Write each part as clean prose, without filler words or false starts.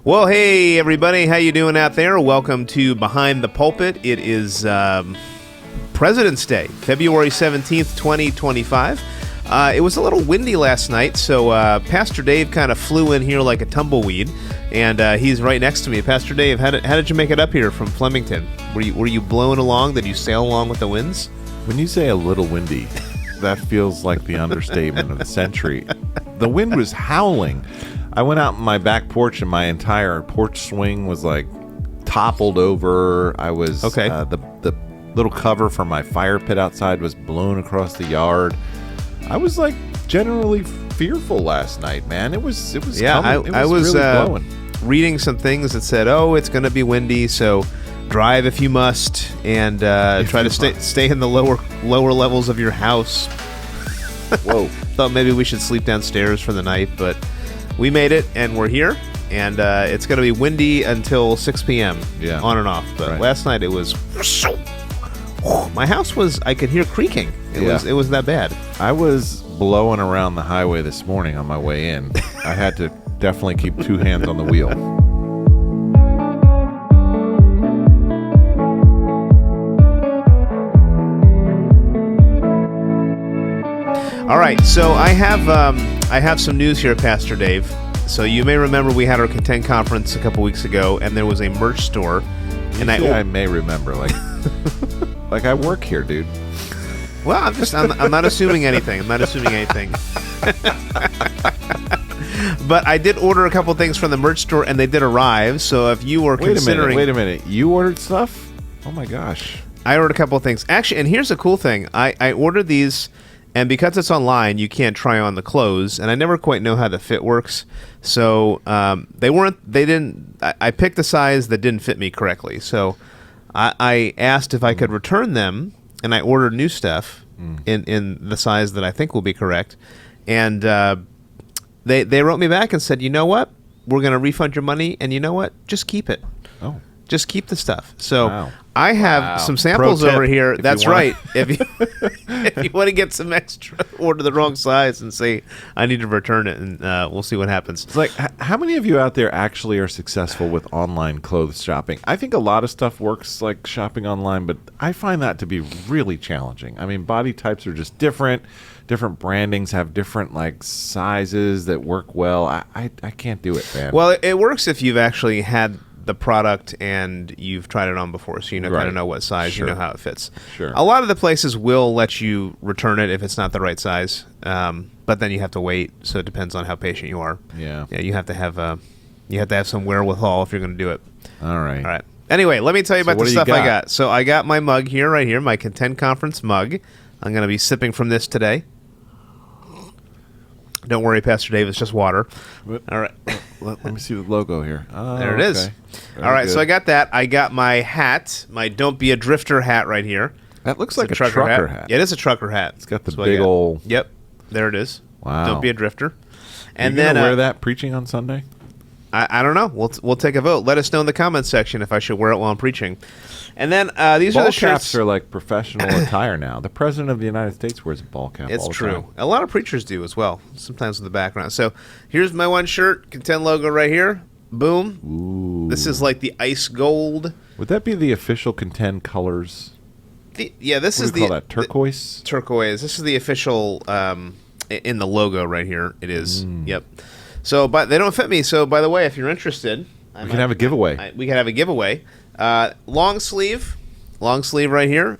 Well, hey everybody, how you doing out there? Welcome to Behind the Pulpit. It is President's Day, February 17th, 2025. It was a little windy last night, so Pastor Dave kind of flew in here like a tumbleweed, and he's right next to me. Pastor Dave, how did you make it up here from Flemington? Were you blown along? Did you sail along with the winds? When you say a little windy, that feels like the understatement of the century. The wind was howling. I went out on my back porch and my entire porch swing was like toppled over. I was the little cover for my fire pit outside was blown across the yard. I was like generally fearful last night, man. It was coming. I was really blowing. Reading some things that said, "Oh, it's going to be windy, so drive if you must, and try to stay in the lower levels of your house." Whoa! Thought maybe we should sleep downstairs for the night, but we made it, and we're here, and it's going to be windy until 6 p.m. Yeah. On and off. But Last night it was... My house was... I could hear creaking. It was that bad. I was blowing around the highway this morning on my way in. I had to definitely keep two hands on the wheel. All right, so I have some news here, Pastor Dave. So you may remember we had our Contend conference a couple weeks ago, and there was a merch store. And I may remember, like I work here, dude. Well, I'm not assuming anything. But I did order a couple things from the merch store, and they did arrive. So if you were considering... Wait a minute. You ordered stuff? Oh, my gosh. I ordered a couple of things. Actually, and here's a cool thing. I ordered these... And because it's online, you can't try on the clothes, and I never quite know how the fit works. So I picked a size that didn't fit me correctly. So I asked if I could return them, and I ordered new stuff in the size that I think will be correct. And they wrote me back and said, you know what? We're going to refund your money, and you know what? Just keep it. Oh. Just keep the stuff. So I have some samples over here. That's right. If you want to get some extra, order the wrong size and say, I need to return it, and we'll see what happens. It's like, how many of you out there actually are successful with online clothes shopping? I think a lot of stuff works like shopping online, but I find that to be really challenging. I mean, body types are just different. Different brandings have different like sizes that work well. I can't do it, man. Well, it works if you've actually had the product and you've tried it on before, so you know kind of know what size, you know how it fits. Sure. A lot of the places will let you return it if it's not the right size, but then you have to wait. So it depends on how patient you are. Yeah. You have to have some wherewithal if you're going to do it. All right. Anyway, let me tell you about the stuff I got. So I got my mug here, right here, my Contend Conference mug. I'm going to be sipping from this today. Don't worry, Pastor Dave, it's just water. All right. Let me see the logo here. Oh, there it is. All right, so I got that. I got my hat, my Don't Be a Drifter hat right here. That looks like a trucker hat. Yeah, it is a trucker hat. It's got the big old... Yep, there it is. Wow. Don't be a drifter. And then wear that preaching on Sunday? I don't know. We'll take a vote. Let us know in the comments section if I should wear it while I'm preaching. And then these are the shirts. Ball caps are like professional attire now. The President of the United States wears a ball cap all the time. It's true. A lot of preachers do as well, sometimes in the background. So here's my one shirt, Contend logo right here. Boom. Ooh. This is like the ice gold. Would that be the official Contend colors? This is the... call that? Turquoise? Turquoise. This is the official in the logo right here. It is. Yep. So, but they don't fit me. So, by the way, if you're interested... We can have a giveaway. We can have a giveaway. Long sleeve right here.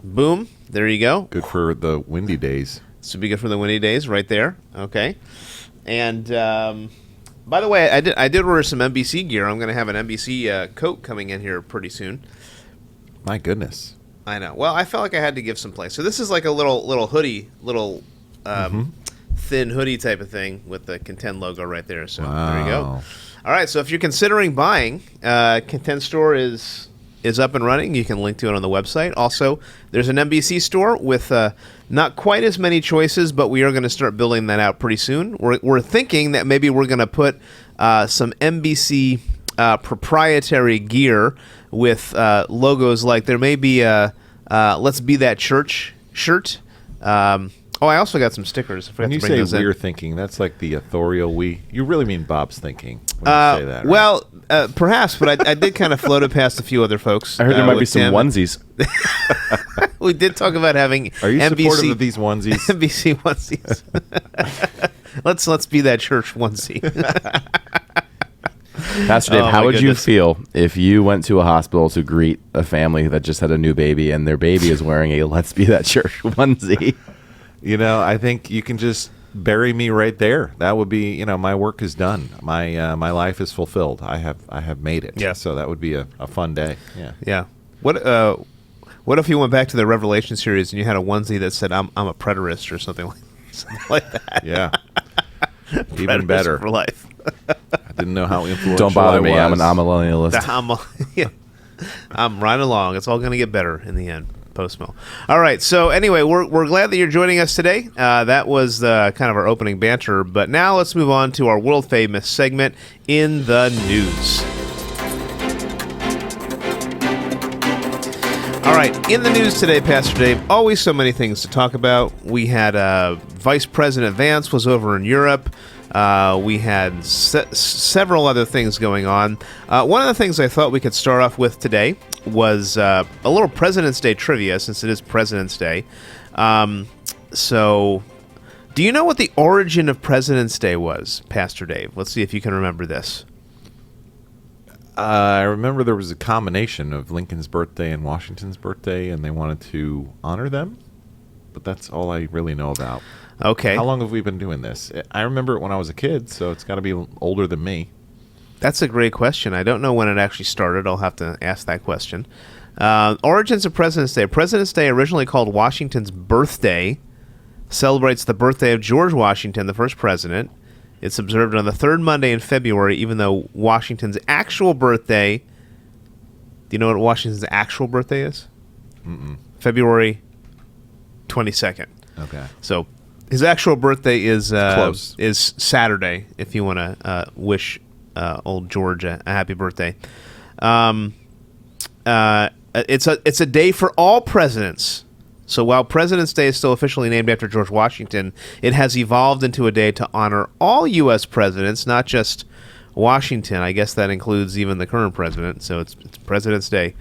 Boom. There you go. Good for the windy days. This would be good for the windy days right there. Okay. And by the way, I did order some NBC gear. I'm going to have an NBC coat coming in here pretty soon. My goodness. I know. Well, I felt like I had to give some place. So this is like a little hoodie, thin hoodie type of thing with the Contend logo right there. So There you go. All right, so if you're considering buying, Contend store is up and running. You can link to it on the website. Also, there's an NBC store with not quite as many choices, but we are going to start building that out pretty soon. We're thinking that maybe we're going to put some NBC proprietary gear with logos like there may be a Let's Be That Church shirt. Oh, I also got some stickers. I forgot When to you bring say those in. we're thinking, that's like the authorial we. You really mean Bob's thinking when you say that, right? Well, perhaps, but I did kind of float it past a few other folks. I heard there might be with some Tim. onesies. We did talk about having Are you NBC, supportive of these onesies? NBC onesies. Let's be that church onesie. Pastor Dave, Oh, how my would you goodness. feel if you went to a hospital to greet a family that just had a new baby and their baby is wearing a Let's Be That Church onesie? You know, I think you can just bury me right there. That would be, my work is done. My life is fulfilled. I have made it. Yeah. So that would be a fun day. Yeah. Yeah. What if you went back to the Revelation series and you had a onesie that said I'm a preterist or something like that? Yeah. Even Preterist better. for life. I didn't know how influential Don't bother I me. I'm an was. amillennialist. I'm right along. It's all going to get better in the end. Post-mill. All right. So anyway, we're glad that you're joining us today. That was kind of our opening banter. But now let's move on to our world famous segment, In the News. All right, in the news today, Pastor Dave, always so many things to talk about. We had Vice President Vance was over in Europe. We had several other things going on. One of the things I thought we could start off with today was a little President's Day trivia, since it is President's Day. So, do you know what the origin of President's Day was, Pastor Dave? Let's see if you can remember this. I remember there was a combination of Lincoln's birthday and Washington's birthday, and they wanted to honor them. But that's all I really know about. Okay. How long have we been doing this? I remember it when I was a kid, so it's got to be older than me. That's a great question. I don't know when it actually started. I'll have to ask that question. Origins of President's Day. President's Day, originally called Washington's Birthday, celebrates the birthday of George Washington, the first president. It's observed on the third Monday in February, even though Washington's actual birthday... Do you know what Washington's actual birthday is? Mm-mm. February 22nd. Okay. So his actual birthday is Close. is Saturday, if you want to wish old George a happy birthday. It's a day for all presidents. So while President's Day is still officially named after George Washington, it has evolved into a day to honor all U.S. presidents, not just Washington. I guess that includes even the current president, so it's President's Day.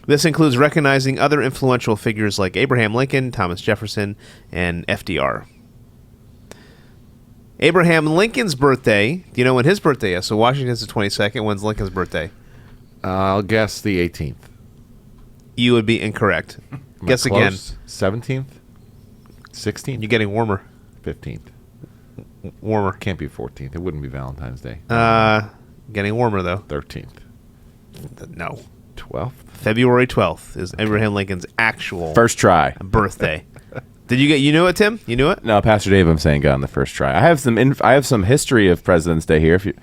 This includes recognizing other influential figures like Abraham Lincoln, Thomas Jefferson, and FDR. Abraham Lincoln's birthday, do you know when his birthday is? So Washington's the 22nd. When's Lincoln's birthday? I'll guess the 18th. You would be incorrect. Am I Guess again. close? 17th? 16th? You're getting warmer. 15th. Warmer. Can't be 14th. It wouldn't be Valentine's Day. Getting warmer, though. 13th. No. 12th? February 12th is Abraham Lincoln's actual First try. birthday. You knew it, Tim? You knew it? No, Pastor Dave, I'm saying got on the first try. I have some history of President's Day here. If you,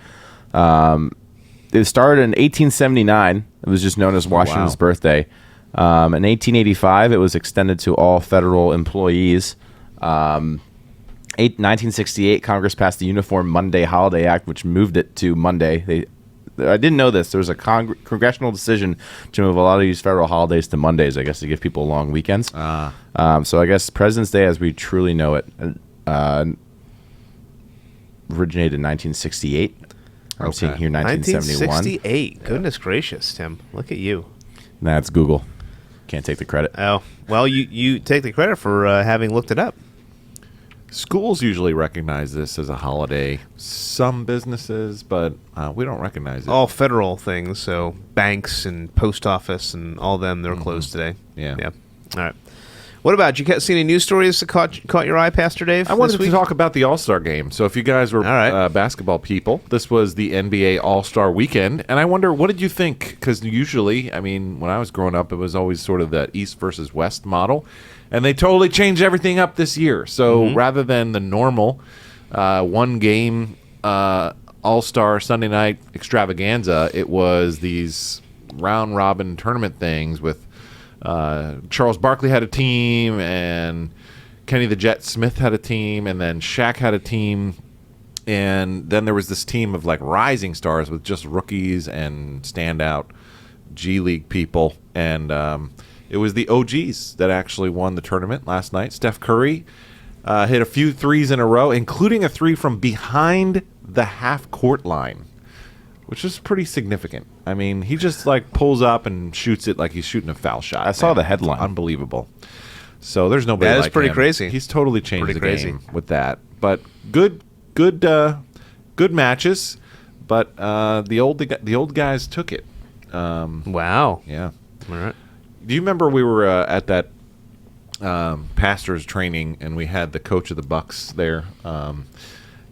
it started in 1879. It was just known as Washington's birthday. In 1885, it was extended to all federal employees. 1968, Congress passed the Uniform Monday Holiday Act, which moved it to Monday. I didn't know this. There was a congressional decision to move a lot of these federal holidays to Mondays, I guess, to give people long weekends. So I guess President's Day, as we truly know it, originated in 1968. I'm seeing here 1971. 1968. Goodness gracious, Tim. Look at you. That's Google. Can't take the credit. Oh, well, you take the credit for having looked it up. Schools usually recognize this as a holiday. Some businesses, but we don't recognize it. All federal things, so banks and post office and all them, they're closed today. Yeah. All right. What about you? See any news stories that caught your eye, Pastor Dave? I wanted this to week? talk about the All-Star game. So if you guys were All right. basketball people, this was the NBA All-Star weekend. And I wonder, what did you think? Because usually, I mean, when I was growing up, it was always sort of the East versus West model. And they totally changed everything up this year. So rather than the normal one-game All-Star Sunday night extravaganza, it was these round-robin tournament things with Charles Barkley had a team, and Kenny the Jet Smith had a team, and then Shaq had a team, and then there was this team of like rising stars with just rookies and standout G League people, and it was the OGs that actually won the tournament last night. Steph Curry Hit a few threes in a row, including a three from behind the half-court line, which is pretty significant. I mean, he just like pulls up and shoots it like he's shooting a foul shot. I saw the headline. Unbelievable. So there's nobody That like is pretty him. crazy. He's totally changed Pretty the crazy. game with that. But good matches. But the old guys took it. Wow. Yeah. All right. Do you remember we were at that pastor's training and we had the coach of the Bucks there,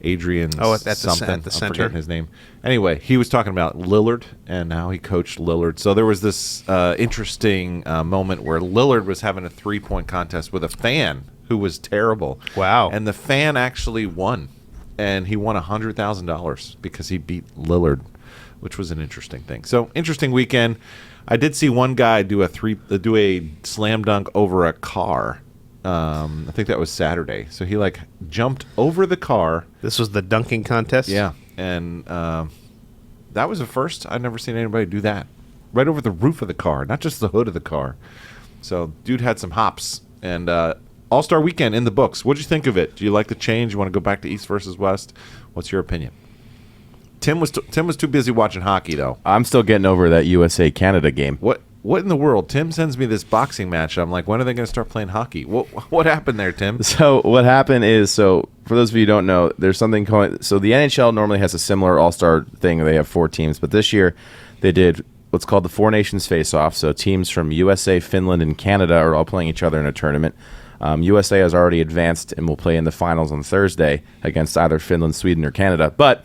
Adrian at the something. at the I'm center. forgetting his name. Anyway, he was talking about Lillard and how he coached Lillard. So there was this interesting moment where Lillard was having a 3-point contest with a fan who was terrible. Wow. And the fan actually won. And he won $100,000 because he beat Lillard, which was an interesting thing. So, interesting weekend. I did see one guy do a slam dunk over a car. I think that was Saturday. So he like jumped over the car. This was the dunking contest? Yeah, and that was a first. I'd never seen anybody do that. Right over the roof of the car, not just the hood of the car. So, dude had some hops. And All-Star Weekend in the books. What'd you think of it? Do you like the change? You want to go back to East versus West? What's your opinion? Tim was too busy watching hockey, though. I'm still getting over that USA-Canada game. What in the world? Tim sends me this boxing match. I'm like, when are they going to start playing hockey? What happened there, Tim? So what happened is, for those of you who don't know, there's something called, so the NHL normally has a similar all-star thing. They have 4 teams, but this year they did what's called the Four Nations Face-Off. So teams from USA, Finland, and Canada are all playing each other in a tournament. USA has already advanced and will play in the finals on Thursday against either Finland, Sweden, or Canada. But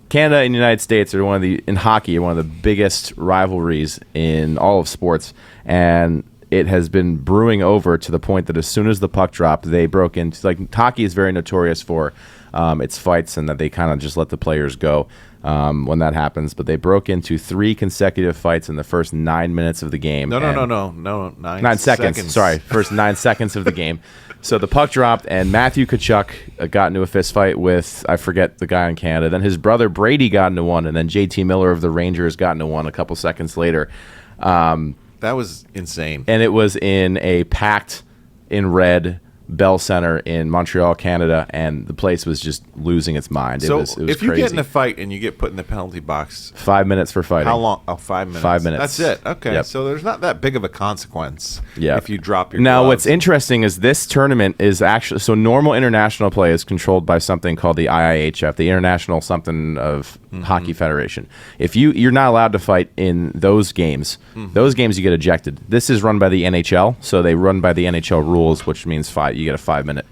Canada and the United States are in hockey, are one of the biggest rivalries in all of sports. And it has been brewing over to the point that as soon as the puck dropped, they broke into, like, hockey is very notorious for its fights and that they kind of just let the players go when that happens. But they broke into 3 consecutive fights in the first 9 minutes of the game. No. 9 seconds. Sorry, first 9 seconds of the game. So the puck dropped, and Matthew Tkachuk got into a fist fight with, I forget the guy in Canada. Then his brother Brady got into one, and then JT Miller of the Rangers got into one a couple seconds later. That was insane. And it was in a packed in red Bell Center in Montreal, Canada, and the place was just losing its mind. So it was if you crazy. get in a fight and you get put in the penalty box, 5 minutes for fighting. how long? Oh, 5 minutes. 5 minutes. That's it. Okay. Yep. So there's not that big of a consequence Yeah. if you drop your Now, gloves. what's interesting is this tournament is actually, so normal international play is controlled by something called the IIHF, the International something of Hockey Federation. If you're not allowed to fight in those games, those games you get ejected. This is run by the NHL, so they run by the NHL rules, which means you get a 5-minute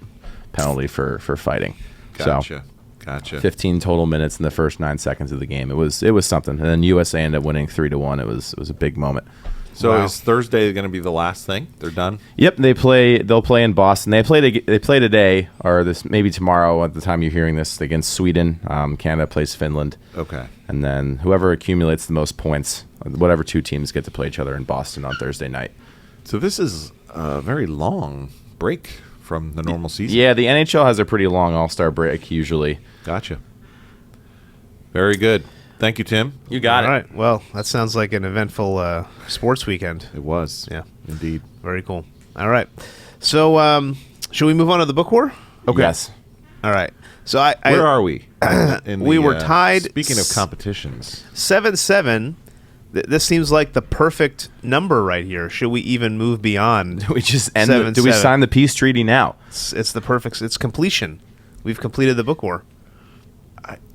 penalty for fighting. Gotcha. So Gotcha. 15 total minutes in the first 9 seconds of the game. It was something. And then USA ended up winning 3-1. It was a big moment. So Wow. is Thursday going to be the last thing? They're done? Yep, they'll play in Boston. They play today, or this maybe tomorrow at the time you're hearing this, against Sweden. Canada plays Finland. Okay. And then whoever accumulates the most points, whatever 2 teams get to play each other in Boston on Thursday night. So this is a very long break from the normal season. Yeah, the NHL has a pretty long All-Star break usually. Gotcha. Very good. Thank you, Tim. You got All it. right. Well, that sounds like an eventful sports weekend. It was. Yeah. Indeed. Very cool. All right. So, should we move on to the book war? Okay. Yes. All right. So Where are we? We were tied Speaking of competitions. 7-7. This seems like the perfect number right here. Should we even move beyond? Do we just end? 7-7? Do we sign the peace treaty now? It's the perfect. It's completion. We've completed the book war.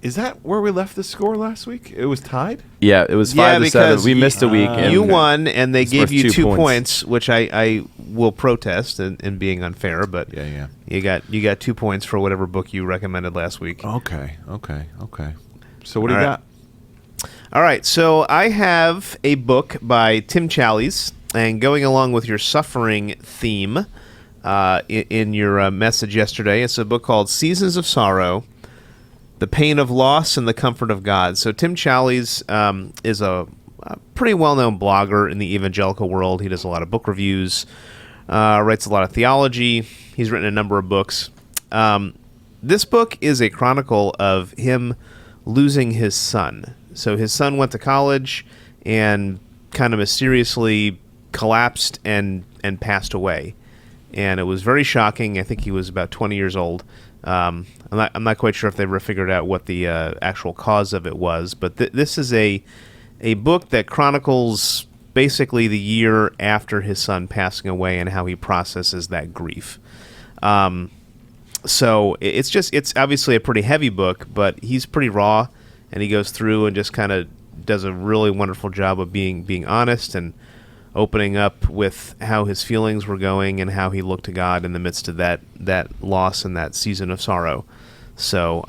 Is that where we left the score last week? It was tied? Yeah, it was Yeah, 5-7. because We missed a week. and You won, and they it's gave worth you 2 2 points, which I will protest in being unfair. But Yeah. you got 2 points for whatever book you recommended last week. Okay. So what do you All got? All right, so I have a book by Tim Challies, and going along with your suffering theme in your message yesterday, it's a book called Seasons of Sorrow, The Pain of Loss and the Comfort of God. So Tim Challies is a pretty well-known blogger in the evangelical world. He does a lot of book reviews, writes a lot of theology. He's written a number of books. This book is a chronicle of him losing his son. So his son went to college and kind of mysteriously collapsed and passed away. and it was very shocking. I think he was about 20 years old. I'm not quite sure if they ever figured out what the actual cause of it was, but this is a book that chronicles basically the year after his son passing away and how he processes that grief. So it's obviously a pretty heavy book, but he's pretty raw, and he goes through and just kind of does a really wonderful job of being honest and opening up with how his feelings were going and how he looked to God in the midst of that loss and that season of sorrow. So,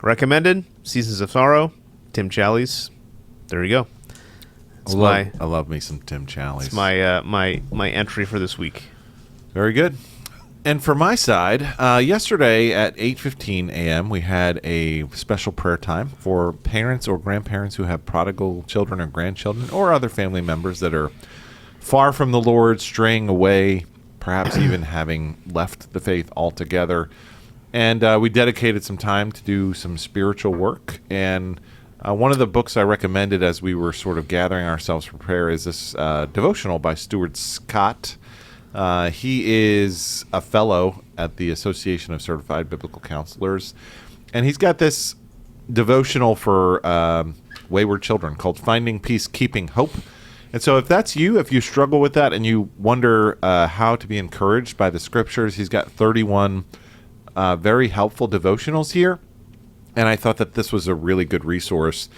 recommended, Seasons of Sorrow, Tim Challies. There you go. I love me some Tim Challies. It's my entry for this week. Very good. And for my side, yesterday at 8:15 a.m., we had a special prayer time for parents or grandparents who have prodigal children or grandchildren or other family members that are far from the Lord, straying away, perhaps even having left the faith altogether. And we dedicated some time to do some spiritual work. And one of the books I recommended as we were sort of gathering ourselves for prayer is this devotional by Stuart Scott. He is a fellow at the Association of Certified Biblical Counselors, and he's got this devotional for wayward children called Finding Peace, Keeping Hope. And so if that's you, if you struggle with that and you wonder how to be encouraged by the scriptures, he's got 31 very helpful devotionals here. And I thought that this was a really good resource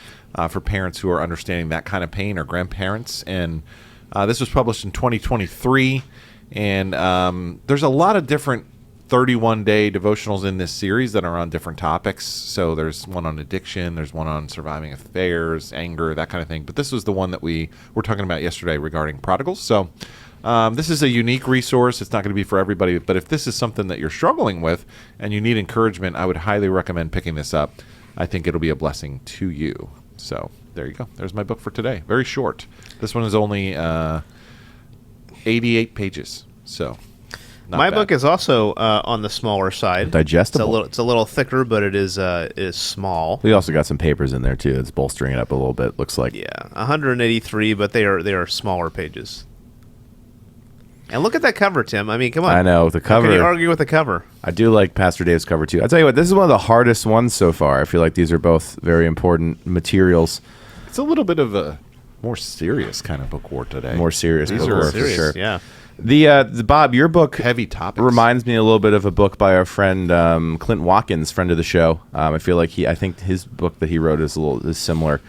for parents who are understanding that kind of pain, or grandparents. And this was published in 2023. And there's a lot of different 31-day devotionals in this series that are on different topics. So there's one on addiction, there's one on surviving affairs, anger, that kind of thing. But this was the one that we were talking about yesterday regarding prodigals. So this is a unique resource. It's not going to be for everybody. But if this is something that you're struggling with and you need encouragement, I would highly recommend picking this up. I think it'll be a blessing to you. So there you go. There's my book for today. Very short. This one is only 88 pages. So my book is also on the smaller side. Digestible. It's a little thicker, but it is small. We also got some papers in there too. It's bolstering it up a little bit. Looks like 183, but they are smaller pages. And look at that cover, Tim. I mean, come on. I know the cover. How can you argue with the cover? I do like Pastor Dave's cover too. I tell you what, this is one of the hardest ones so far. I feel like these are both very important materials. It's a little bit of a more serious kind of book war today. More serious book war for sure. Yeah. The Bob, your book heavy topics reminds me a little bit of a book by our friend Clint Watkins, friend of the show. I feel like I think his book that he wrote is similar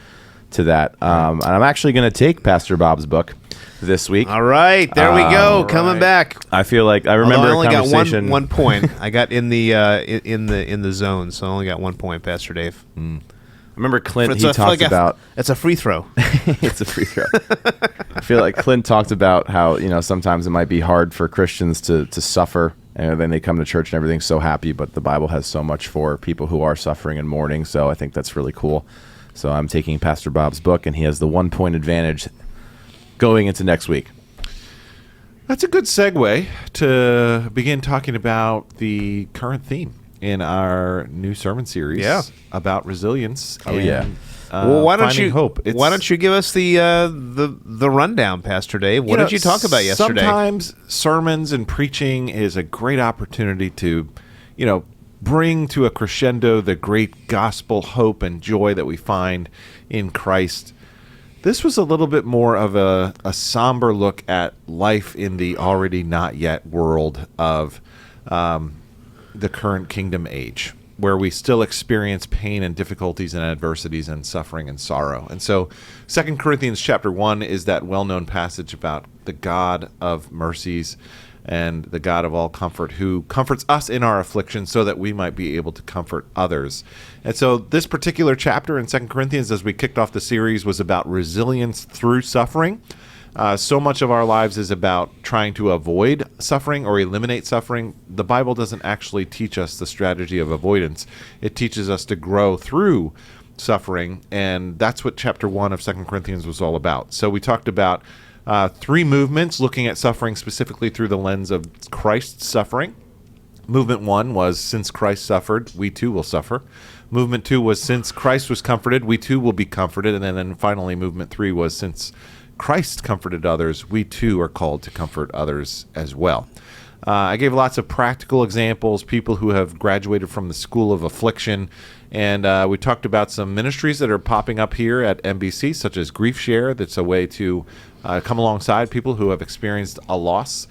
to that. And I'm actually going to take Pastor Bob's book this week. All right, there we go, coming back. I feel like I remember I only a conversation. got one point. I got in the zone, so I only got 1 point, Pastor Dave. I remember Clint. He talked about it's a free throw. It's a free throw. I feel like Clint talked about how sometimes it might be hard for Christians to suffer, and then they come to church and everything's so happy. But the Bible has so much for people who are suffering and mourning. So I think that's really cool. So I'm taking Pastor Bob's book, and he has the 1 point advantage going into next week. That's a good segue to begin talking about the current theme in our new sermon series about resilience. Well, why don't you hope? Why don't you give us the rundown, Pastor Dave? What did you talk about yesterday? Sometimes sermons and preaching is a great opportunity to, bring to a crescendo the great gospel hope and joy that we find in Christ. This was a little bit more of a somber look at life in the already not yet world of the current kingdom age, where we still experience pain and difficulties and adversities and suffering and sorrow. And so 2 Corinthians chapter 1 is that well-known passage about the God of mercies and the God of all comfort, who comforts us in our affliction so that we might be able to comfort others. And so this particular chapter in 2 Corinthians, as we kicked off the series, was about resilience through suffering. So much of our lives is about trying to avoid suffering or eliminate suffering. The Bible doesn't actually teach us the strategy of avoidance. It teaches us to grow through suffering, and that's what chapter 1 of 2 Corinthians was all about. So we talked about 3 movements looking at suffering specifically through the lens of Christ's suffering. Movement 1 was, since Christ suffered, we too will suffer. Movement 2 was, since Christ was comforted, we too will be comforted. And then finally, movement 3 was, since Christ comforted others, we too are called to comfort others as well. I gave lots of practical examples, people who have graduated from the School of Affliction, and we talked about some ministries that are popping up here at NBC, such as Grief Share. That's a way to come alongside people who have experienced a loss.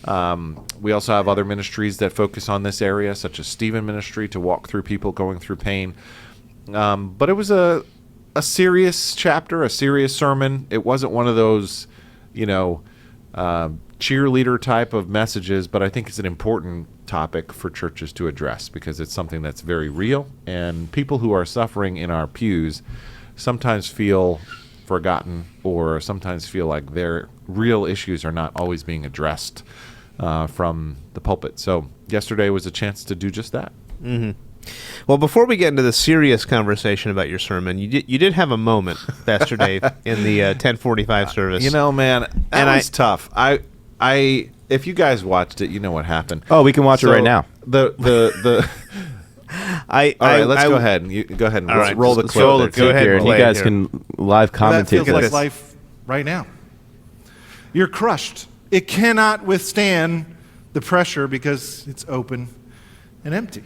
We also have other ministries that focus on this area, such as Stephen Ministry, to walk through people going through pain. But it was a serious chapter, a serious sermon. It wasn't one of those, cheerleader type of messages, but I think it's an important topic for churches to address because it's something that's very real, and people who are suffering in our pews sometimes feel forgotten or sometimes feel like their real issues are not always being addressed from the pulpit. So yesterday was a chance to do just that. Mm-hmm. Well, before we get into the serious conversation about your sermon, you did have a moment, Pastor Dave, in the 10:45 service. Man, that was tough. I if you guys watched it, you know what happened. Oh, we can watch it right now. All right, let's go ahead and right, roll the clip. Go ahead, and you guys can live That commentate. feels like this. life right now. You're crushed. It cannot withstand the pressure because it's open and empty.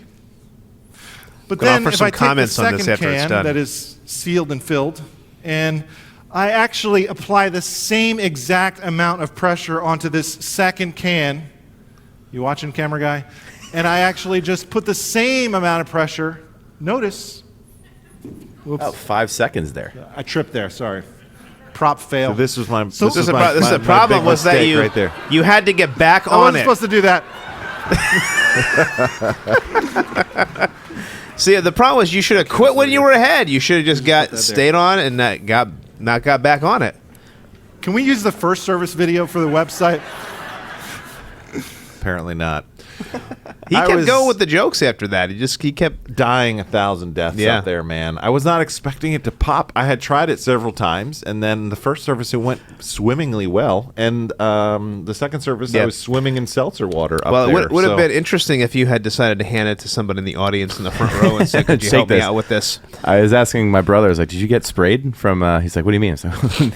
But Gonna then offer if some I take the comments on this second after it's can done. that is sealed and filled, and I actually apply the same exact amount of pressure onto this second can, you watching, camera guy? And I actually just put the same amount of pressure. Notice. Whoops. About 5 seconds there. I tripped there, sorry. Prop fail. So this was my. So This is the problem big was that mistake you right there. you had to get back I on wasn't it. supposed to do that. See, the problem was you should have quit when you were ahead. You should have just stayed on and not got back on it. Can we use the first service video for the website? Apparently not. He I kept was- going with the jokes after that. He kept. Dying 1,000 deaths Yeah. out there, man. I was not expecting it to pop. I had tried it several times, and then the first service it went swimmingly well, and the second service Yeah. I was swimming in seltzer water up Well, there. it would have so- been interesting if you had decided to hand it to somebody in the audience in the front row and said, "Could you Take help me this. out with this?" I was asking my brother, I was like, did you get sprayed from, he's like, what do you mean? So,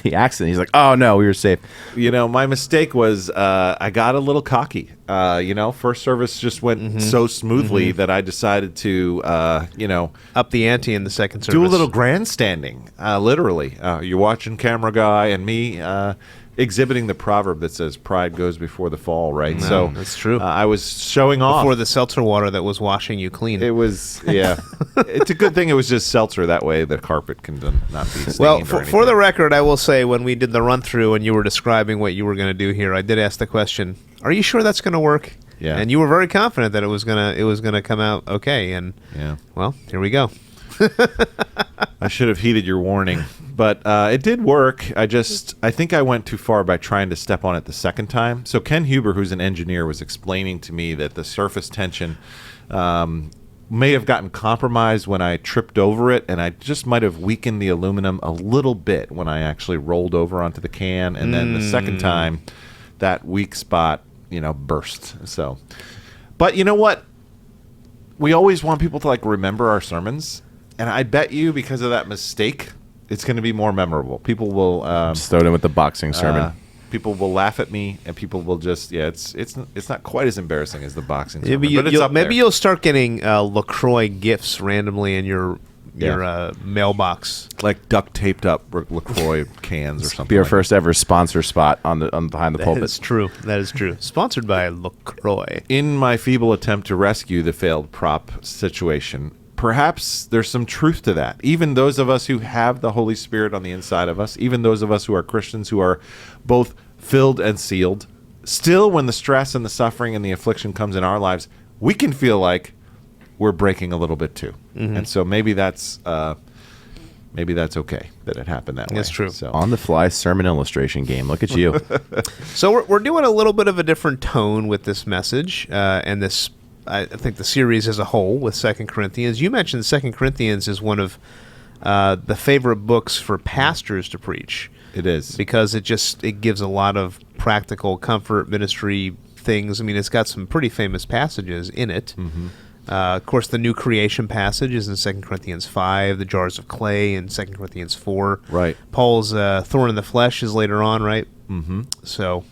the accident. He's like, oh, no, we were safe. My mistake was I got a little cocky. First service just went so smoothly that I decided to, Up the ante in the second service. do a little grandstanding, literally. You're watching camera guy and me exhibiting the proverb that says pride goes before the fall, right? No, So that's true. I was showing off. before the seltzer water that was washing you clean. It was, yeah. It's a good thing it was just seltzer. That way the carpet can not be stained. Well, or for anything. the record, I will say when we did the run through and you were describing what you were going to do here, I did ask the question, "Are you sure that's going to work?" Yeah. And you were very confident that it was gonna come out okay. And Yeah. well, here we go. I should have heeded your warning, but it did work. I think I went too far by trying to step on it the second time. So Ken Huber, who's an engineer, was explaining to me that the surface tension may have gotten compromised when I tripped over it, and I just might have weakened the aluminum a little bit when I actually rolled over onto the can, and then the second time, that weak spot, burst. So, but you know what? We always want people to remember our sermons. And I bet you, because of that mistake, it's going to be more memorable. People will Just throw it in with the boxing sermon. people will laugh at me, and people will just it's not quite as embarrassing as the boxing sermon, Maybe but it's up there. you'll start getting LaCroix gifts randomly in your mailbox. Like duct taped up LaCroix cans or something. Be our like first ever sponsor spot on behind the That pulpit. is true. That is true. Sponsored by LaCroix. that. In my feeble attempt to rescue the failed prop situation, perhaps there's some truth to that. Even those of us who have the Holy Spirit on the inside of us, even those of us who are Christians who are both filled and sealed, still when the stress and the suffering and the affliction comes in our lives, we can feel like we're breaking a little bit too. And so maybe that's okay that it happened that way. That's true. So On the fly sermon illustration game. Look at you. So we're doing a little bit of a different tone with this message and this. I think the series as a whole with 2 Corinthians. You mentioned 2 Corinthians is one of the favorite books for pastors to preach. it is. Because it gives a lot of practical comfort ministry things. I mean, it's got some pretty famous passages in it. Of course, the new creation passage is in 2 Corinthians 5, the jars of clay in 2 Corinthians 4. Right. Paul's thorn in the flesh is later on, right? Mm-hmm. So,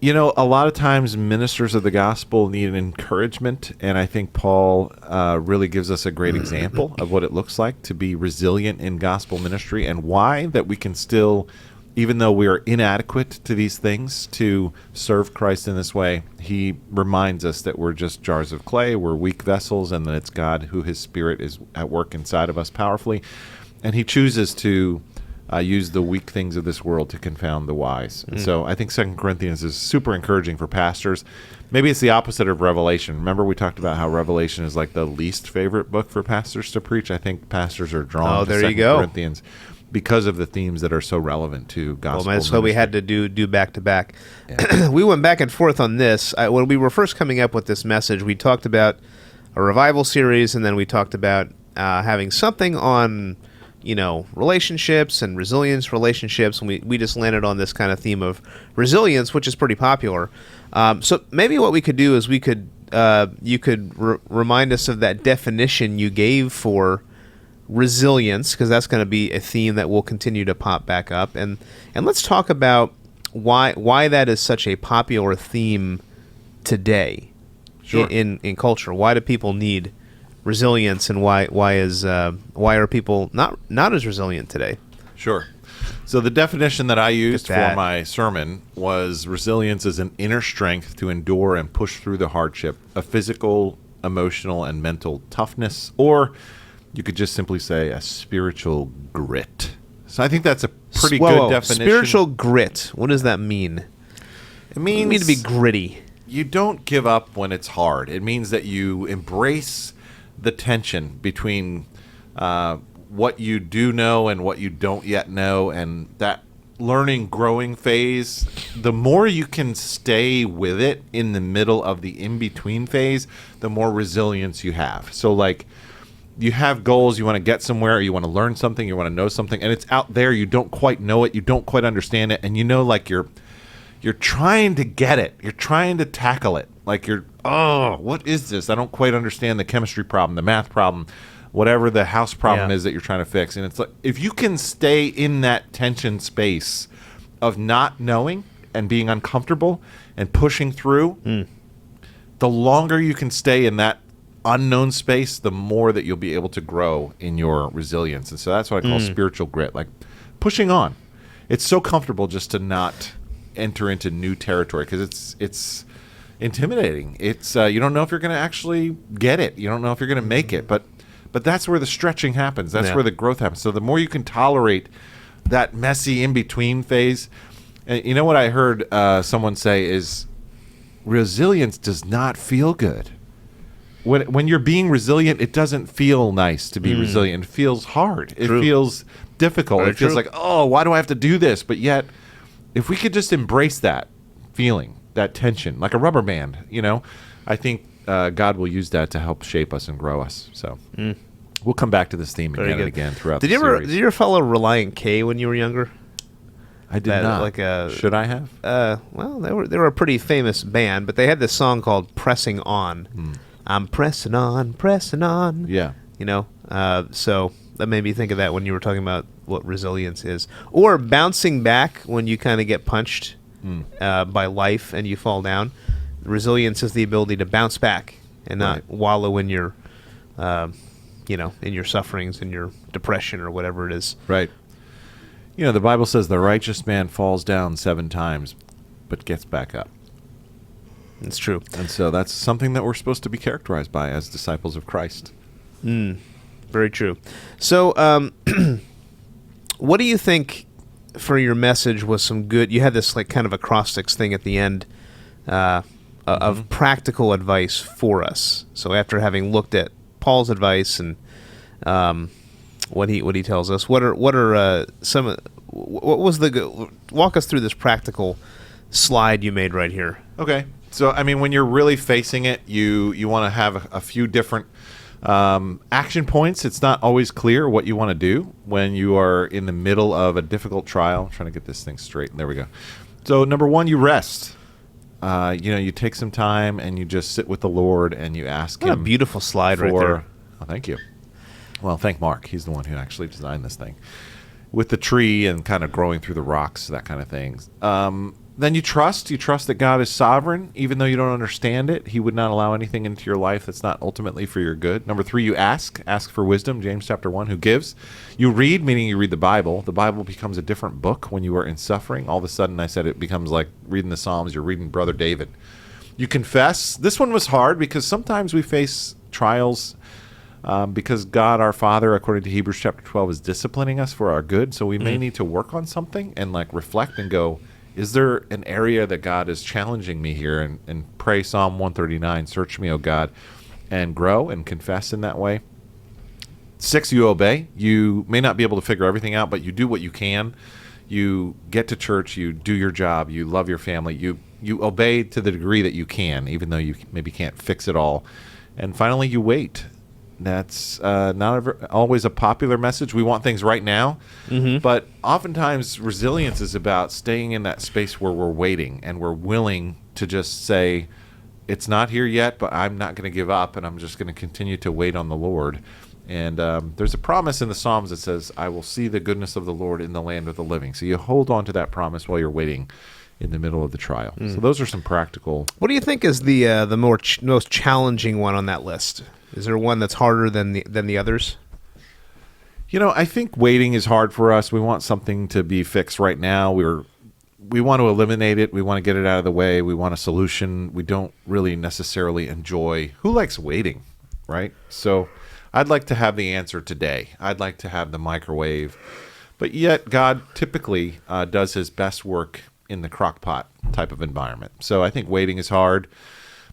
You know, a lot of times ministers of the gospel need an encouragement, and I think Paul really gives us a great example of what it looks like to be resilient in gospel ministry, and why that we can still, even though we are inadequate to these things, to serve Christ in this way. He reminds us that we're just jars of clay, we're weak vessels, and that it's God who his Spirit is at work inside of us powerfully. And he chooses to use the weak things of this world to confound the wise. And so I think 2 Corinthians is super encouraging for pastors. Maybe it's the opposite of Revelation. Remember we talked about how Revelation is like the least favorite book for pastors to preach? I think pastors are drawn to 2 Corinthians because of the themes that are so relevant to gospel. Well, that's what we had to do back to back. We went back and forth on this. When we were first coming up with this message, we talked about a revival series, and then we talked about having something on, relationships and resilience relationships, and we just landed on this kind of theme of resilience, which is pretty popular. So maybe what we could do is you could remind us of that definition you gave for resilience, because that's going to be a theme that will continue to pop back up, and let's talk about why that is such a popular theme today. Sure. in culture. Why do people need resilience, and why are people not as resilient today? Sure. So the definition that I used for my sermon was resilience is an inner strength to endure and push through the hardship, a physical, emotional, and mental toughness, or you could just simply say a spiritual grit. So I think that's a pretty good definition. Spiritual grit. What does that mean? It means you need to be gritty. You don't give up when it's hard. It means that you embrace the tension between what you do know and what you don't yet know, and that learning, growing phase. The more you can stay with it in the middle of the in-between phase, the more resilience you have. So, like, you have goals, you want to get somewhere, or you want to learn something, you want to know something, and it's out there, you don't quite know it, you don't quite understand it, and like you're trying to get it, you're trying to tackle it, like what is this? I don't quite understand the chemistry problem, the math problem, whatever the house problem is that you're trying to fix. And it's like, if you can stay in that tension space of not knowing and being uncomfortable and pushing through, the longer you can stay in that unknown space, the more that you'll be able to grow in your resilience. And so that's what I call spiritual grit, like pushing on. It's so comfortable just to not enter into new territory, because it's intimidating. It's you don't know if you're going to actually get it. You don't know if you're going to make it, but that's where the stretching happens. That's where the growth happens. So the more you can tolerate that messy in-between phase. And you know what I heard someone say is resilience does not feel good. When you're being resilient, it doesn't feel nice to be resilient. It feels hard. It feels difficult. It feels like, oh, why do I have to do this? But yet, if we could just embrace that feeling, that tension, like a rubber band, I think God will use that to help shape us and grow us. So we'll come back to this theme again and again throughout the series. Did you ever follow Reliant K when you were younger? I did not. Should I have? Well, they were a pretty famous band, but they had this song called "Pressing On." I'm pressing on, pressing on. Yeah. So that made me think of that when you were talking about what resilience is, or bouncing back when you kind of get punched by life and you fall down. Resilience is the ability to bounce back and not wallow in your, in your sufferings, in your depression, or whatever it is. Right. The Bible says the righteous man falls down 7 times, but gets back up. It's true. And so that's something that we're supposed to be characterized by as disciples of Christ. Very true. So, what do you think for your message was some good? You had this like kind of acrostics thing at the end of practical advice for us. So after having looked at Paul's advice and what he tells us, what are some? What was walk us through this practical slide you made right here? Okay. So, I mean, when you're really facing it, you want to have a few different action points. It's not always clear what you want to do when you are in the middle of a difficult trial. I'm trying to get this thing straight. There we go. So, number 1, you rest. You take some time and you just sit with the Lord and you ask Him. What a beautiful slide right there. Oh, thank you. Well, thank Mark. He's the one who actually designed this thing. with the tree and kind of growing through the rocks, that kind of thing. Then you trust that God is sovereign, even though you don't understand it. He would not allow anything into your life that's not ultimately for your good. Number 3, you ask for wisdom, James chapter 1, who gives. You read, meaning you read the Bible. The Bible becomes a different book when you are in suffering. All of a sudden, I said it becomes like reading the Psalms. You're reading Brother David. You confess. This one was hard because sometimes we face trials because God, our Father, according to Hebrews chapter 12, is disciplining us for our good. So we may need to work on something and like reflect and go, is there an area that God is challenging me here? And pray Psalm 139, search me, O God, and grow and confess in that way. 6, you obey. You may not be able to figure everything out, but you do what you can. You get to church, you do your job, you love your family, you obey to the degree that you can, even though you maybe can't fix it all. And finally, you wait. That's not always a popular message. We want things right now. But oftentimes, resilience is about staying in that space where we're waiting and we're willing to just say, it's not here yet, but I'm not going to give up, and I'm just going to continue to wait on the Lord. And there's a promise in the Psalms that says, I will see the goodness of the Lord in the land of the living. So you hold on to that promise while you're waiting in the middle of the trial. So those are some practical. What do you think is the most challenging one on that list? Is there one that's harder than the others? You know, I think waiting is hard for us. We want something to be fixed right now. We want to eliminate it. We want to get it out of the way. We want a solution. We don't really necessarily enjoy. Who likes waiting, right? So I'd like to have the answer today. I'd like to have the microwave. But yet God typically does his best work in the crock pot type of environment. So I think waiting is hard.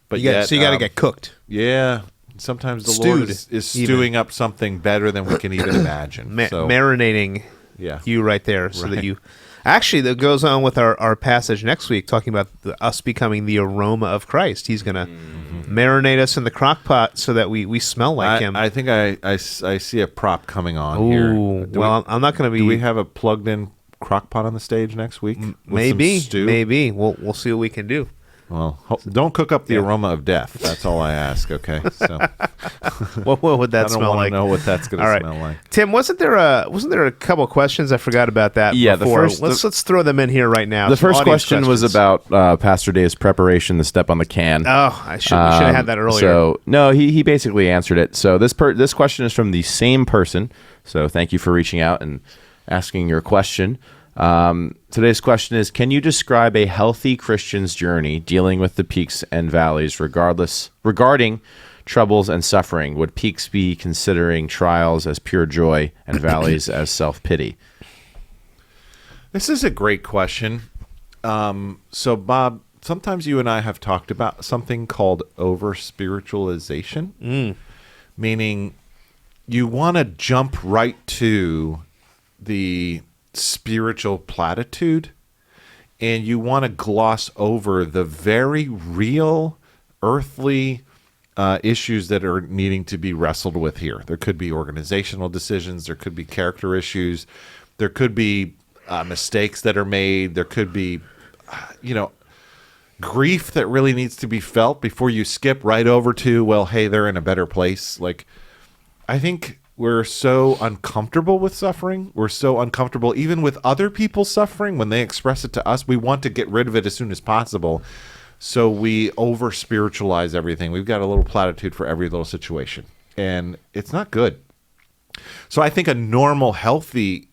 But you got to get cooked. Yeah. Sometimes the Stewed, Lord is stewing up something better than we can even imagine. Marinating you right there so that you... Actually, that goes on with our passage next week, talking about us becoming the aroma of Christ. He's going to marinate us in the crock pot so that we smell like him. I think I see a prop coming on here. I'm not going to be... Do we have a plugged-in crock pot on the stage next week? Maybe. We'll see what we can do. Well, don't cook up the aroma of death. That's all I ask, okay? So, what would that smell like? I don't want to know what that's going to smell like. Tim, wasn't there a couple of questions? I forgot about that before. Let's throw them in here right now. The first question was about Pastor Dave's preparation, the step on the can. Oh, we should have had that earlier. So, no, he basically answered it. So this question is from the same person. So thank you for reaching out and asking your question. Today's question is, can you describe a healthy Christian's journey dealing with the peaks and valleys regarding troubles and suffering? Would peaks be considering trials as pure joy and valleys as self-pity? This is a great question. So, Bob, sometimes you and I have talked about something called over-spiritualization, meaning you want to jump right to the spiritual platitude, and you want to gloss over the very real earthly issues that are needing to be wrestled with here. There could be organizational decisions, there could be character issues, there could be mistakes that are made, there could be grief that really needs to be felt before you skip right over to, well, hey, they're in a better place. Like, I think we're so uncomfortable with suffering. We're so uncomfortable even with other people suffering. When they express it to us, we want to get rid of it as soon as possible. So we over-spiritualize everything. We've got a little platitude for every little situation. And it's not good. So I think a normal, healthy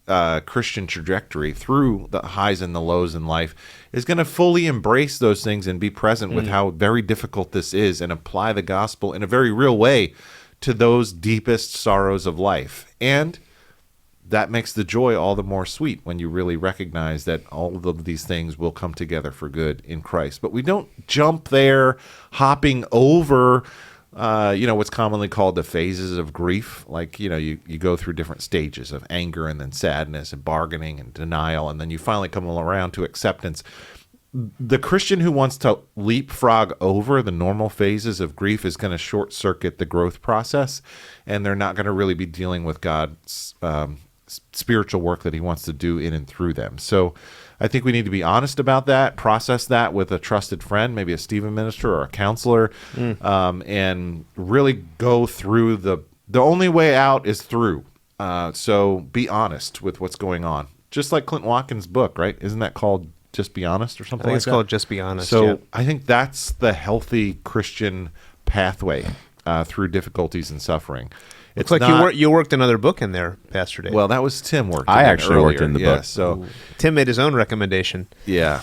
Christian trajectory through the highs and the lows in life is going to fully embrace those things and be present with how very difficult this is and apply the gospel in a very real way to those deepest sorrows of life. And that makes the joy all the more sweet when you really recognize that all of these things will come together for good in Christ. But we don't jump there, hopping over, what's commonly called the phases of grief. Like, you go through different stages of anger and then sadness and bargaining and denial, and then you finally come around to acceptance. The Christian who wants to leapfrog over the normal phases of grief is going to short circuit the growth process, and they're not going to really be dealing with God's spiritual work that he wants to do in and through them. So I think we need to be honest about that, process that with a trusted friend, maybe a Stephen minister or a counselor, and really go through the only way out is through. So be honest with what's going on. Just like Clint Watkins' book, right? Isn't that called Just Be Honest or I something think like it's that? called Just Be Honest. So yeah. I think that's the healthy Christian pathway through difficulties and suffering. It's like you worked another book in there, Pastor Dave. Well, that was Tim working. I actually earlier. worked in the Yeah, book. So Tim made his own recommendation. yeah.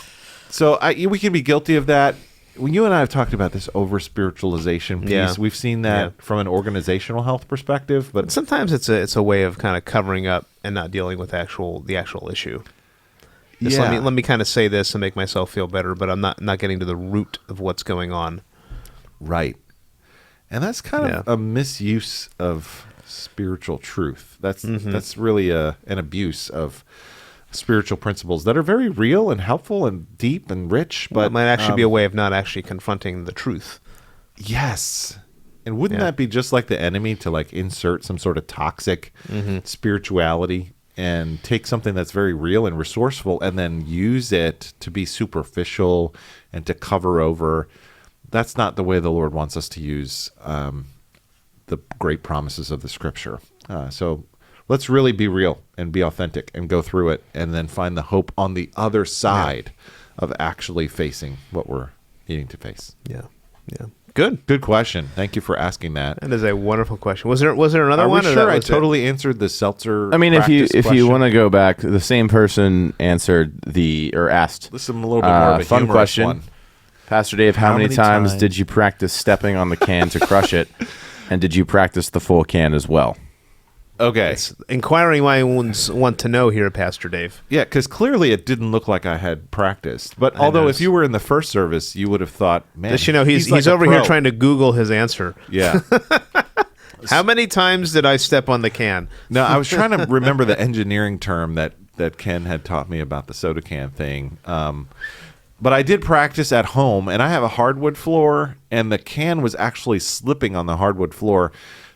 So we can be guilty of that. When you and I have talked about this over spiritualization piece, Yeah. we've seen that from an organizational health perspective. But Sometimes it's a way of kind of covering up and not dealing with the actual issue. Just yeah, let me kind of say this and make myself feel better, but I'm not getting to the root of what's going on. right. And that's kind of Yeah. a misuse of spiritual truth. That's really an abuse of spiritual principles that are very real and helpful and deep and rich. But But it might actually be a way of not actually confronting the truth. yes. And wouldn't Yeah. that be just like the enemy to like insert some sort of toxic spirituality and take something that's very real and resourceful and then use it to be superficial and to cover over? That's not the way the Lord wants us to use the great promises of the Scripture. So let's really be real and be authentic and go through it and then find the hope on the other side of actually facing what we're needing to face. Yeah. Yeah. Good. Good question. Thank you for asking that. That is a wonderful question. Was there another Are one? we or sure that I was it? totally answered the seltzer? I mean, if you question? want to go back, the same person answered asked This is a little bit more of a fun humorous question. one. Pastor Dave, how many times times- did you practice stepping on the can to crush it, and did you practice the full can as well? Okay. It's inquiring minds want to know here, Pastor Dave. Yeah, because clearly it didn't look like I had practiced. But although noticed. if you were in the first service, you would have thought, man, Just he's like a over here pro. trying to Google his answer. Yeah. How many times did I step on the can? No, I was trying to remember the engineering term that Ken had taught me about the soda can thing. But I did practice at home, and I have a hardwood floor, and the can was actually slipping on the hardwood floor.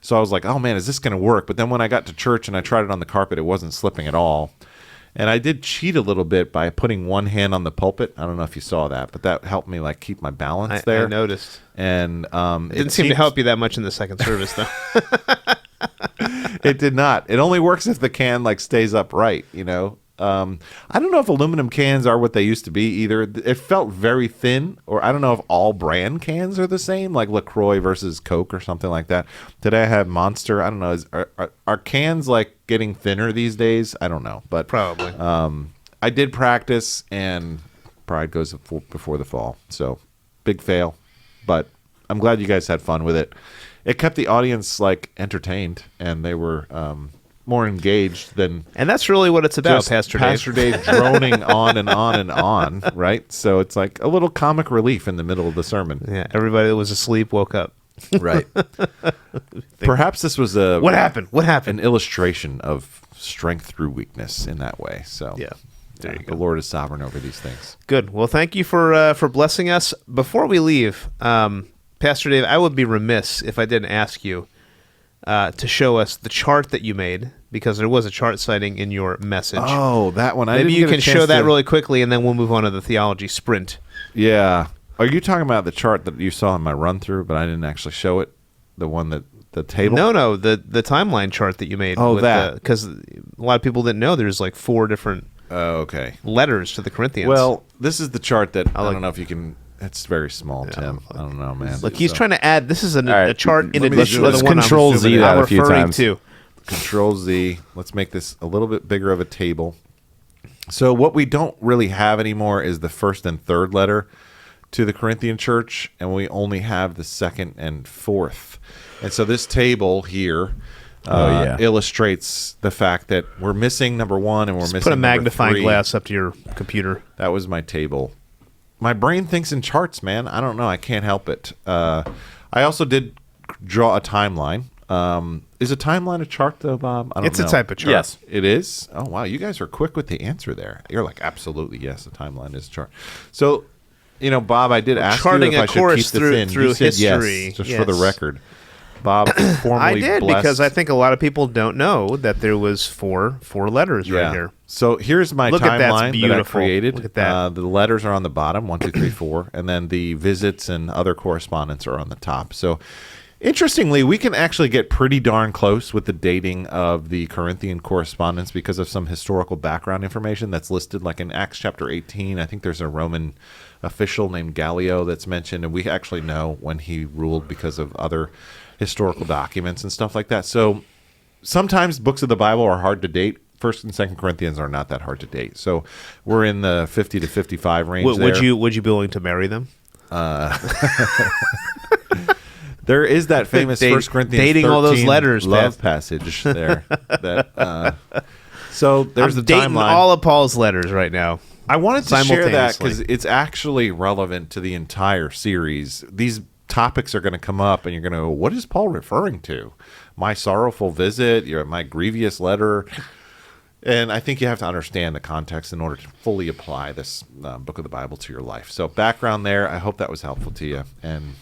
So I was like, oh, man, is this going to work? But then when I got to church and I tried it on the carpet, it wasn't slipping at all. And I did cheat a little bit by putting one hand on the pulpit. I don't know if you saw that, but that helped me like keep my balance there. I noticed. And It didn't seem to help you that much in the second service, though. It did not. It only works if the can like stays upright, you know. I don't know if aluminum cans are what they used to be either. It felt very thin, or I don't know if all brand cans are the same, like LaCroix versus Coke or something like that. Today I have Monster. I don't know. Are cans like getting thinner these days? I don't know, but Probably. I did practice, and pride goes before the fall. So big fail, but I'm glad you guys had fun with it. It kept the audience like entertained, and they were more engaged than And that's really what it's about, just Pastor Dave. Dave droning on and on and on, right? So it's like a little comic relief in the middle of the sermon. Yeah, everybody that was asleep woke up. Right. Perhaps this was What happened? What happened? an illustration of strength through weakness in that way. So Yeah. There you the go. Lord is sovereign over these things. Good. Well, thank you for blessing us. Before we leave, Pastor Dave, I would be remiss if I didn't ask you to show us the chart that you made, because there was a chart citing in your message. Oh, that one. Maybe you can show that really quickly, and then we'll move on to the Theology Sprint. Yeah. Are you talking about the chart that you saw in my run through, but I didn't actually show it? The one that the table? No, the timeline chart that you made. Oh, that. Because a lot of people didn't know there's like 4 different Oh, okay. letters to the Corinthians. Well, this is the chart that I like- don't know if you can. It's very small, Tim. I don't know, man. look, he's So, trying to add. This is a right. chart in Let me addition to let's the one Control I'm Z that a few referring times. to. Control Z. Let's make this a little bit bigger of a table. So what we don't really have anymore is the first and third letter to the Corinthian church, and we only have the second and fourth. And so this table here illustrates the fact that we're missing number 1 and we're missing Put a number magnifying 3. glass up to your computer. That was my table. My brain thinks in charts, man. I don't know. I can't help it. I also did draw a timeline. Is a timeline a chart, though, Bob? I don't It's know. a type of chart. Yes. It is? Oh, wow. You guys are quick with the answer there. You're like, absolutely, yes, a timeline is a chart. So, Bob, I did ask you charting if a I should course keep this through- in. through You said history, yes, just for the yes. record. Bob formally I did blessed. because I think a lot of people don't know that there was four letters right here. So here's my Look at that's timeline that I beautiful. created. Look at that. The letters are on the bottom, 1, 2, 3, 4, and then the visits and other correspondence are on the top. So Interestingly, we can actually get pretty darn close with the dating of the Corinthian correspondence because of some historical background information that's listed, like in Acts chapter 18. I think there's a Roman official named Gallio that's mentioned, and we actually know when he ruled because of other historical documents and stuff like that. So sometimes books of the Bible are hard to date. 1st and 2nd Corinthians are not that hard to date. So we're in the 50 to 55 range. Would you be willing to marry them? There is that famous 1 Corinthians dating 13 all those letters, love Pat. passage there. So there's I'm the dating timeline. all of Paul's letters right now. I wanted to share that because simultaneously. it's actually relevant to the entire series. These topics are going to come up, and you're going to go, what is Paul referring to? My sorrowful visit, my grievous letter. And I think you have to understand the context in order to fully apply this book of the Bible to your life. So background there. I hope that was helpful to you. And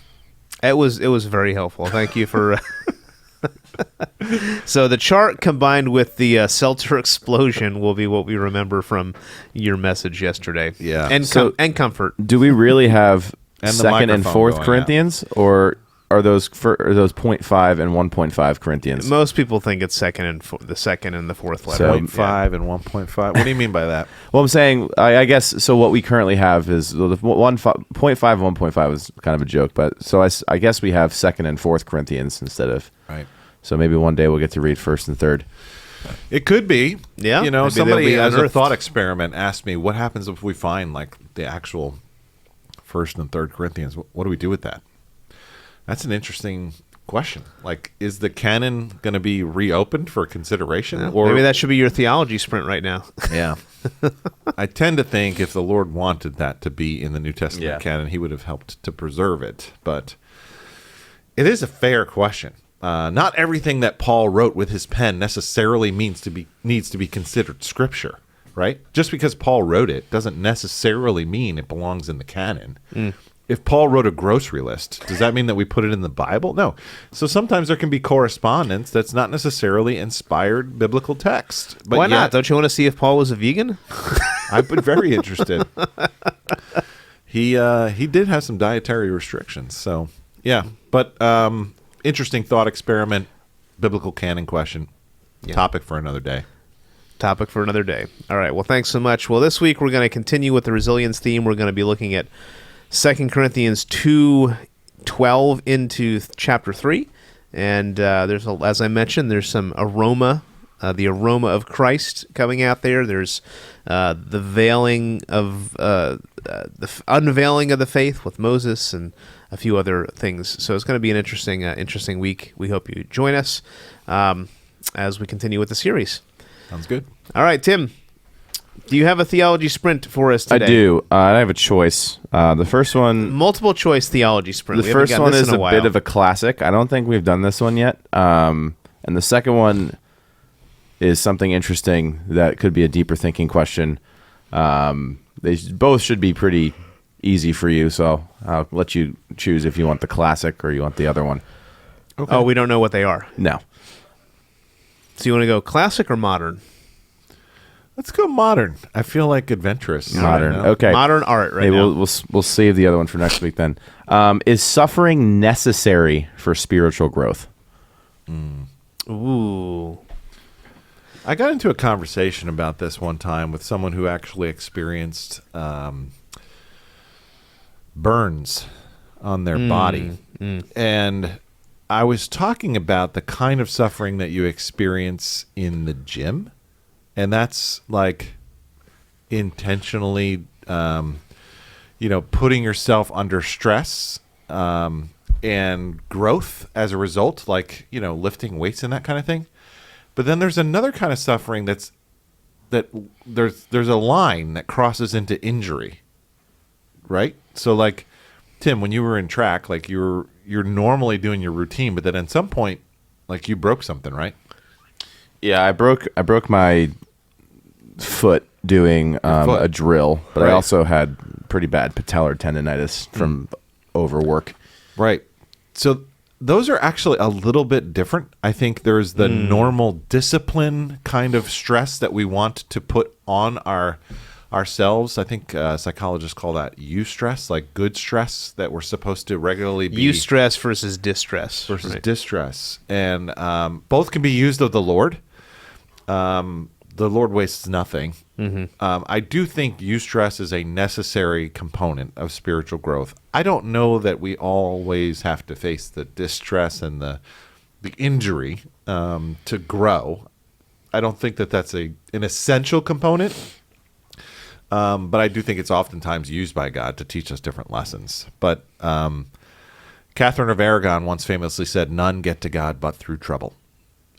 It was very helpful. Thank you for. So the chart combined with the Seltzer explosion will be what we remember from your message yesterday. Yeah. and and comfort. Do we really have And the 2nd and microphone 4th going Corinthians, or are those 0.5 and 1.5 Corinthians? Most people think it's the 2nd and the 4th letter. So- 0.5 and 1.5. What do you mean by that? Well, I'm saying, I guess, so what we currently have is the 0.5 and 1.5 is kind of a joke, but so I guess we have 2nd and 4th Corinthians instead of, Right. so maybe one day we'll get to read 1st and 3rd. It could be. Yeah, You know, maybe they'll somebody be as a unearthed. thought experiment asked me, what happens if we find like the actual 1st and 3rd Corinthians? What do we do with that? That's an interesting question. Like, is the canon going to be reopened for consideration? Or maybe that should be your theology sprint right now. Yeah. I tend to think if the Lord wanted that to be in the New Testament canon, he would have helped to preserve it. But it is a fair question. Not everything that Paul wrote with his pen necessarily needs to be considered scripture, right? Just because Paul wrote it doesn't necessarily mean it belongs in the canon. If Paul wrote a grocery list, does that mean that we put it in the Bible? No. So sometimes there can be correspondence that's not necessarily inspired biblical text. But Why not? yet- Don't you want to see if Paul was a vegan? I've been very interested. He did have some dietary restrictions, so yeah. But interesting thought experiment, biblical canon question, topic for another day. Topic for another day. All right. Well, thanks so much. Well, this week we're going to continue with the resilience theme. We're going to be looking at 2 Corinthians 2:12 into chapter 3. And as I mentioned, there's some aroma, the aroma of Christ coming out there. There's the unveiling of the faith with Moses and a few other things. So it's going to be an interesting week. We hope you join us as we continue with the series. Sounds good. All right, Tim, do you have a theology sprint for us today? I do. I have a choice. The first one, Multiple choice theology sprint. the We haven't first gotten one this is in a while. bit of a classic. I don't think we've done this one yet. And the second one is something interesting that could be a deeper thinking question. They both should be pretty easy for you, so I'll let you choose if you want the classic or you want the other one. Okay. Oh, we don't know what they are. No. So you want to go classic or modern? Let's go modern. I feel like adventurous. Modern. I don't know. Okay. Modern art right Hey, now. we'll save the other one for next week then. Is suffering necessary for spiritual growth? Ooh. I got into a conversation about this one time with someone who actually experienced burns on their body. And I was talking about the kind of suffering that you experience in the gym. And that's like intentionally, putting yourself under stress and growth as a result, like, lifting weights and that kind of thing. But then there's another kind of suffering that there's a line that crosses into injury, right? So like, Tim, when you were in track, like you're normally doing your routine, but then at some point, like you broke something, right? Yeah, I broke my foot doing foot. a drill, but Right. I also had pretty bad patellar tendonitis from overwork. Right. So those are actually a little bit different. I think there's the normal discipline kind of stress that we want to put on our ourselves. I think psychologists call that eustress, like good stress that we're supposed to regularly be. Eustress versus distress. Versus distress. And both can be used of the Lord. The Lord wastes nothing. I do think eustress is a necessary component of spiritual growth. I don't know that we always have to face the distress and the injury to grow. I don't think that that's an essential component, but I do think it's oftentimes used by God to teach us different lessons. But Catherine of Aragon once famously said, "None get to God but through trouble."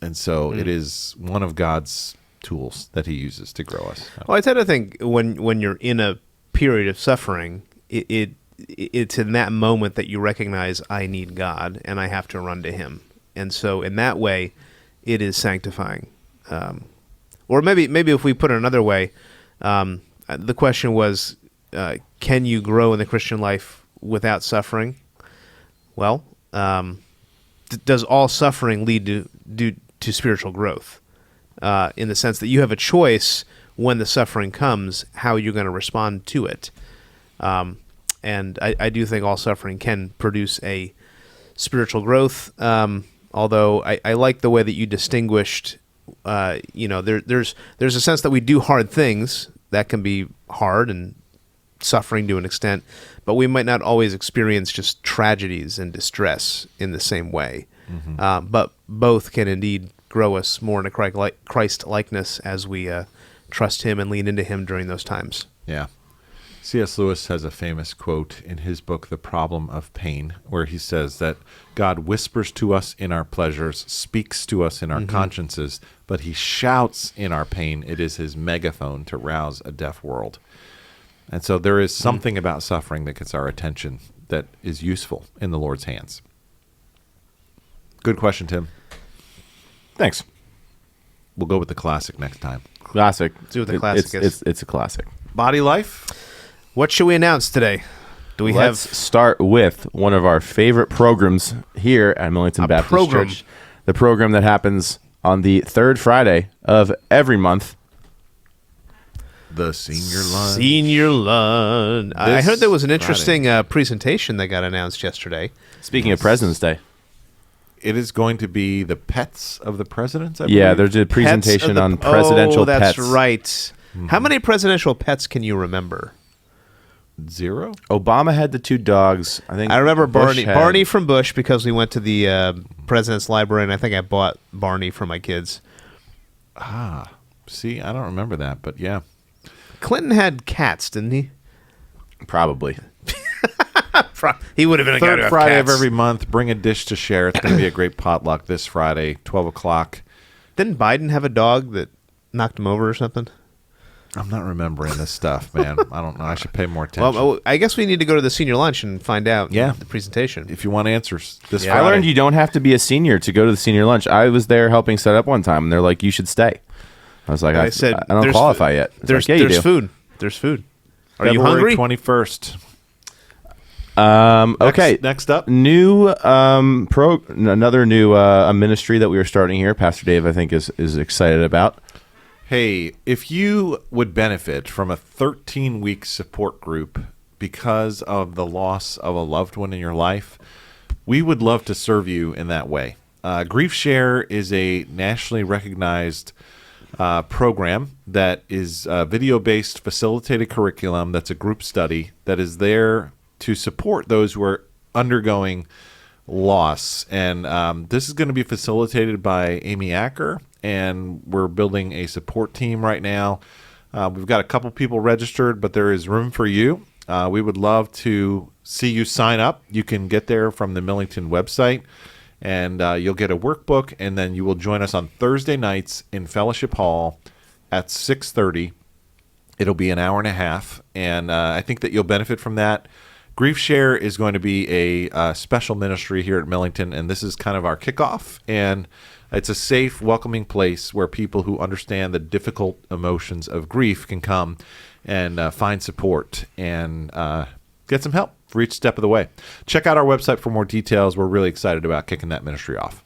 And so it is one of God's tools that he uses to grow us. Well, I tend to think when you're in a period of suffering, it's in that moment that you recognize I need God and I have to run to him. And so in that way, it is sanctifying. Or maybe if we put it another way, the question was, can you grow in the Christian life without suffering? Well, does all suffering lead to spiritual growth? In the sense that you have a choice when the suffering comes, how you're going to respond to it. And I do think all suffering can produce a spiritual growth. Although I like the way that you distinguished, there's a sense that we do hard things that can be hard and suffering to an extent, but we might not always experience just tragedies and distress in the same way. But both can indeed grow us more into Christ likeness as we trust him and lean into him during those times. Yeah. C.S. Lewis has a famous quote in his book, The Problem of Pain, where he says that God whispers to us in our pleasures, speaks to us in our consciences, but he shouts in our pain. It is his megaphone to rouse a deaf world. And so there is something about suffering that gets our attention that is useful in the Lord's hands. Good question, Tim. Thanks. We'll go with the classic next time. Classic. See what the classic is. It's a classic. Body life. What should we announce today? Let's start with one of our favorite programs here at Millington Baptist Church. The program that happens on the third Friday of every month. The Senior Lunch. Senior Lunch. I heard there was an interesting presentation that got announced yesterday. Speaking of President's Day. It is going to be the pets of the presidents, I believe. Yeah, there's a presentation on presidential pets. Oh, that's right. How many presidential pets can you remember? 0? Obama had the 2 dogs. I remember Barney from Bush, because we went to the President's Library, and I think I bought Barney for my kids. See, I don't remember that, but yeah. Clinton had cats, didn't he? Probably. He would have been a guy to Third have Friday cats. of every month, bring a dish to share. It's going to be a great potluck this Friday, 12 o'clock. Didn't Biden have a dog that knocked him over or something? I'm not remembering this stuff, man. I don't know. I should pay more attention. Well, I guess we need to go to the senior lunch and find out the presentation. If you want answers this I Friday. learned you don't have to be a senior to go to the senior lunch. I was there helping set up one time, and they're like, you should stay. I was like, I don't qualify yet. There's food. There's food. Are you February hungry? 21st. Okay. Next up. Another new ministry that we are starting here. Pastor Dave, I think, is excited about. Hey, if you would benefit from a 13-week support group because of the loss of a loved one in your life, we would love to serve you in that way. Grief Share is a nationally recognized program that is a video-based facilitated curriculum that's a group study that is there to support those who are undergoing loss. And this is going to be facilitated by Amy Acker, and we're building a support team right now. We've got a couple people registered, but there is room for you. We would love to see you sign up. You can get there from the Millington website, and you'll get a workbook, and then you will join us on Thursday nights in Fellowship Hall at 6:30. It'll be an hour and a half, and I think that you'll benefit from that. Grief Share is going to be a special ministry here at Millington, and this is kind of our kickoff, and it's a safe, welcoming place where people who understand the difficult emotions of grief can come and find support and get some help for each step of the way. Check out our website for more details. We're really excited about kicking that ministry off.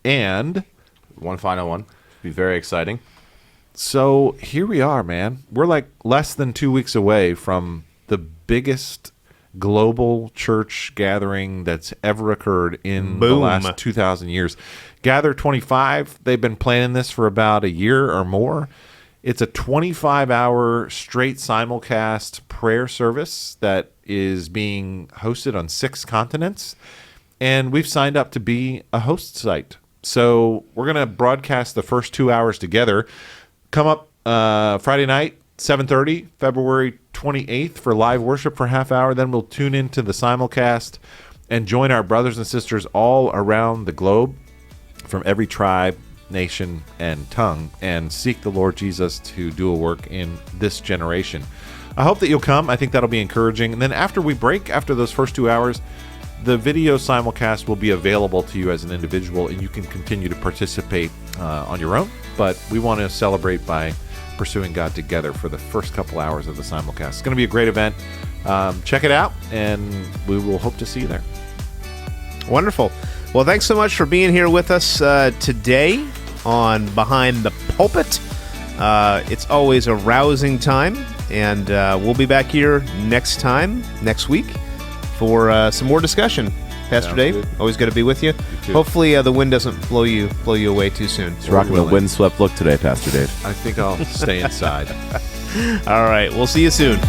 And one final one. Be very exciting. So here we are, man. We're like less than 2 weeks away from the biggest global church gathering that's ever occurred in the Boom. last 2,000 years. Gather 25, they've been planning this for about a year or more. It's a 25-hour straight simulcast prayer service that is being hosted on 6 continents, and we've signed up to be a host site. So we're going to broadcast the first 2 hours together. Come up Friday night, 7:30, February 28th for live worship for a half hour. Then we'll tune into the simulcast and join our brothers and sisters all around the globe from every tribe, nation, and tongue and seek the Lord Jesus to do a work in this generation. I hope that you'll come. I think that'll be encouraging. And then after we break, after those first 2 hours, the video simulcast will be available to you as an individual, and you can continue to participate on your own. But we want to celebrate by pursuing God together for the first couple hours of the simulcast. It's going to be a great event. Check it out, and we will hope to see you there. Wonderful. Well, thanks so much for being here with us today on Behind the Pulpit. It's always a rousing time, and we'll be back here next week, for some more discussion. Pastor Sounds Dave, good. always good to be with you. too. Hopefully the wind doesn't blow you away too soon. It's rocking the willing. windswept look today, Pastor Dave. I think I'll stay inside. All right, we'll see you soon.